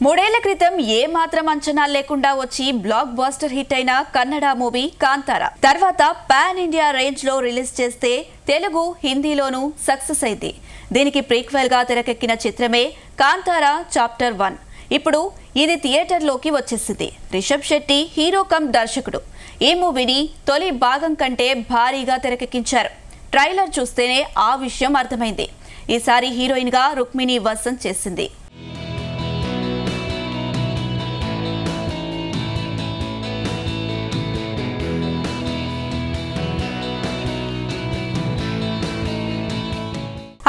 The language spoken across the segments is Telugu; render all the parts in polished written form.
మూడేళ్ల క్రితం ఏ మాత్రం అంచనా లేకుండా వచ్చి బ్లాక్ బస్టర్ హిట్ అయిన కన్నడ మూవీ కాంతారా తర్వాత పాన్ ఇండియా రేంజ్ లో రిలీజ్ చేస్తే తెలుగు హిందీలోనూ సక్సెస్ అయింది. దీనికి ప్రీక్వెల్ గా తెరకెక్కిన చిత్రమే కాంతారా చాప్టర్ 1. ఇప్పుడు ఇది థియేటర్లోకి వచ్చేసింది. రిషబ్ శెట్టి హీరో కమ్ దర్శకుడు. ఈ మూవీని తొలి భాగం కంటే భారీగా తెరకెక్కించారు. ట్రైలర్ చూస్తేనే ఆ విషయం అర్థమైంది. ఈసారి హీరోయిన్ గా రుక్మిణి వసంత్ చేసింది.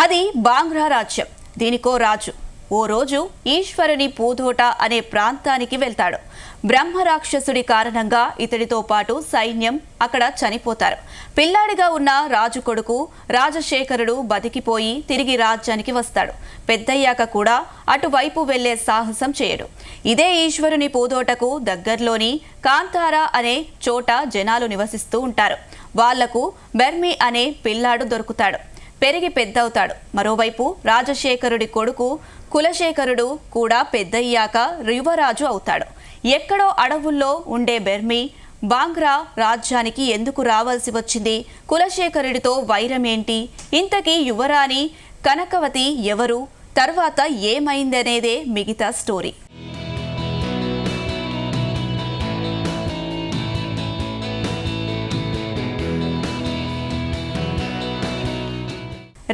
అది బాంగ్రా రాజ్యం. దీనికో రాజు ఓ రోజు ఈశ్వరుని పూదోట అనే ప్రాంతానికి వెళ్తాడు. బ్రహ్మరాక్షసుడి కారణంగా ఇతడితో పాటు సైన్యం అక్కడ చనిపోతారు. పిల్లాడిగా ఉన్న రాజు కొడుకు రాజశేఖరుడు బతికిపోయి తిరిగి రాజ్యానికి వస్తాడు. పెద్దయ్యాక కూడా అటువైపు వెళ్లే సాహసం చేయడు. ఇదే ఈశ్వరుని పూదోటకు దగ్గర్లోని కాంతారా అనే చోట జనాలు నివసిస్తూ ఉంటారు. వాళ్లకు బెర్మి అనే పిల్లాడు దొరుకుతాడు. పెరిగి పెద్దవుతాడు. మరోవైపు రాజశేఖరుడి కొడుకు కులశేఖరుడు కూడా పెద్దయ్యాక యువరాజు అవుతాడు. ఎక్కడో అడవుల్లో ఉండే బెర్మి బాంగ్రా రాజ్యానికి ఎందుకు రావాల్సి వచ్చింది? కులశేఖరుడితో వైరం ఏంటి? ఇంతకీ యువరాణి కనకవతి ఎవరు? తర్వాత ఏమైందనేదే మిగతా స్టోరీ.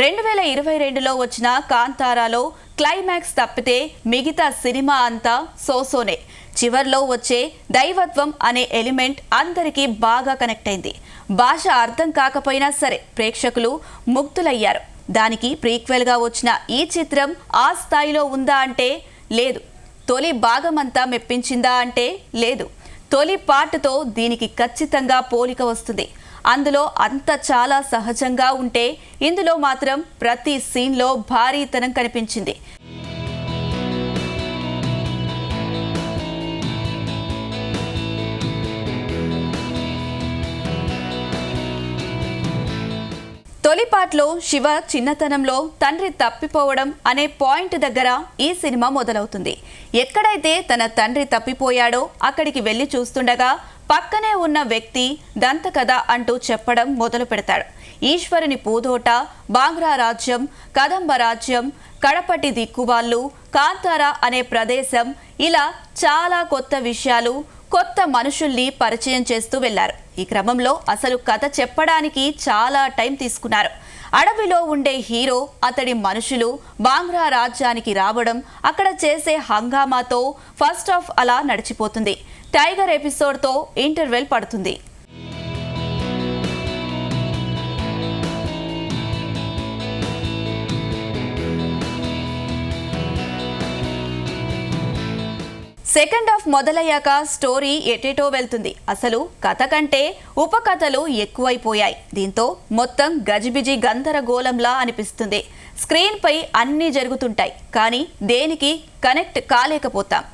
2022లో వచ్చిన కాంతారాలో క్లైమాక్స్ తప్పితే మిగతా సినిమా అంతా సోసోనే. చివర్లో వచ్చే దైవత్వం అనే ఎలిమెంట్ అందరికీ బాగా కనెక్ట్ అయింది. భాష అర్థం కాకపోయినా సరే ప్రేక్షకులు ముగ్ధులయ్యారు. దానికి ప్రీక్వెల్గా వచ్చిన ఈ చిత్రం ఆ స్థాయిలో ఉందా అంటే లేదు. తొలి భాగమంతా మెప్పించిందా అంటే లేదు. తొలి పాటతో దీనికి ఖచ్చితంగా పోలిక వస్తుంది. అందులో అంత చాలా సహజంగా ఉంటే ఇందులో మాత్రం ప్రతి సీన్లో భారీతనం కనిపించింది. తొలి పాటలో శివ చిన్నతనంలో తండ్రి తప్పిపోవడం అనే పాయింట్ దగ్గర ఈ సినిమా మొదలవుతుంది. ఎక్కడైతే తన తండ్రి తప్పిపోయాడో అక్కడికి వెళ్లి చూస్తుండగా పక్కనే ఉన్న వ్యక్తి దంతకథ అంటూ చెప్పడం మొదలు పెడతాడు. ఈశ్వరుని పూదోట, బాంగ్రా రాజ్యం, కదంబ రాజ్యం, కడపటి దిక్కువాళ్ళు, కాంతారా అనే ప్రదేశం, ఇలా చాలా కొత్త విషయాలు, కొత్త మనుషుల్ని పరిచయం చేస్తూ వెళ్లారు. ఈ క్రమంలో అసలు కథ చెప్పడానికి చాలా టైం తీసుకున్నారు. అడవిలో ఉండే హీరో, అతడి మనుషులు బాంగ్రా రాజ్యానికి రావడం, అక్కడ చేసే హంగామాతో ఫస్ట్ హాఫ్ అలా నడిచిపోతుంది. టైగర్ ఎపిసోడ్తో ఇంటర్వెల్ పడుతుంది. సెకండ్ హాఫ్ మొదలయ్యాక స్టోరీ ఎటేటో వెళ్తుంది. అసలు కథ కంటే ఉపకథలు ఎక్కువైపోయాయి. దీంతో మొత్తం గజిబిజి గందరగోళంలా అనిపిస్తుంది. స్క్రీన్ పై అన్నీ జరుగుతుంటాయి, కానీ దేనికి కనెక్ట్ కాలేకపోతాం.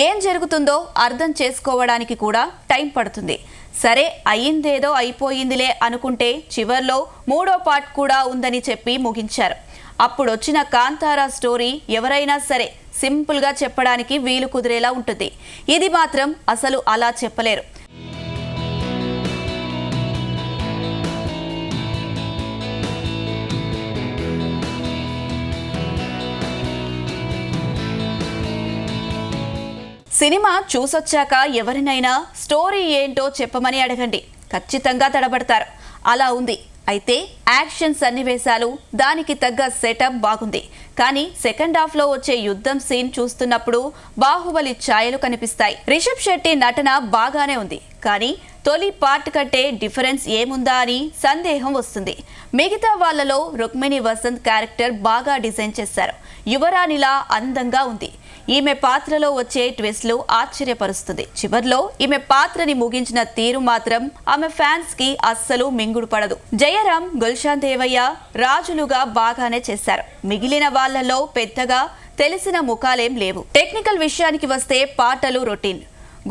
ఏం జరుగుతుందో అర్థం చేసుకోవడానికి కూడా టైం పడుతుంది. సరే, అయ్యిందేదో అయిపోయిందిలే అనుకుంటే చివర్లో 3వ పార్ట్ కూడా ఉందని చెప్పి ముగించారు. అప్పుడొచ్చిన కాంతారా స్టోరీ ఎవరైనా సరే సింపుల్గా చెప్పడానికి వీలు కుదిరేలా ఉంటుంది. ఇది మాత్రం అసలు అలా చెప్పలేరు. సినిమా చూసొచ్చాక ఎవరినైనా స్టోరీ ఏంటో చెప్పమని అడగండి, ఖచ్చితంగా తడబడతారు. అలా ఉంది. అయితే యాక్షన్ సన్నివేశాలు, దానికి తగ్గ సెటప్ బాగుంది. కానీ సెకండ్ హాఫ్ లో వచ్చే యుద్ధం సీన్ చూస్తున్నప్పుడు బాహుబలి ఛాయలు కనిపిస్తాయి. రిషబ్ శెట్టి నటన బాగానే ఉంది, కానీ తొలి పార్ట్ కంటే డిఫరెన్స్ ఏముందా అని సందేహం వస్తుంది. మిగతా వాళ్లలో రుక్మిణి వసంత్ క్యారెక్టర్ బాగా డిజైన్ చేశారు. యువరాణిలా అందంగా ఉంది. ఈమె పాత్రలో వచ్చే ట్విస్ట్లు ఆశ్చర్యపరుస్తుంది. చివర్లో ఈమె పాత్రని ముగించిన తీరు మాత్రం ఆమె ఫ్యాన్స్ కి అస్సలు మింగుడు పడదు. జయరాం, గుల్షాన్ దేవయ్య రాజులుగా బాగానే చేశారు. మిగిలిన వాళ్లలో పెద్దగా తెలిసిన ముఖాలేం లేవు. టెక్నికల్ విషయానికి వస్తే పాటలు రొటీన్,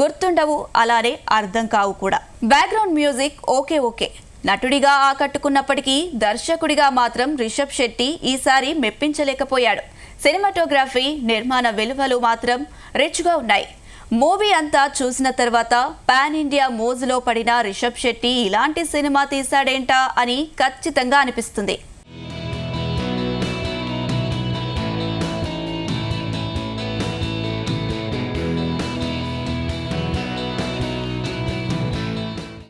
గుర్తుండవు, అలానే అర్థం కావు కూడా. Background music okay. నటుడిగా ఆకట్టుకున్నప్పటికీ దర్శకుడిగా మాత్రం రిషబ్ శెట్టి ఈసారి మెప్పించలేకపోయాడు. సినిమాటోగ్రఫీ, నిర్మాణ విలువలు మాత్రం రిచ్గా ఉన్నాయి. మూవీ అంతా చూసిన తర్వాత పాన్ ఇండియా మోజులో పడిన రిషబ్ శెట్టి ఇలాంటి సినిమా తీశాడేంటా అని ఖచ్చితంగా అనిపిస్తుంది.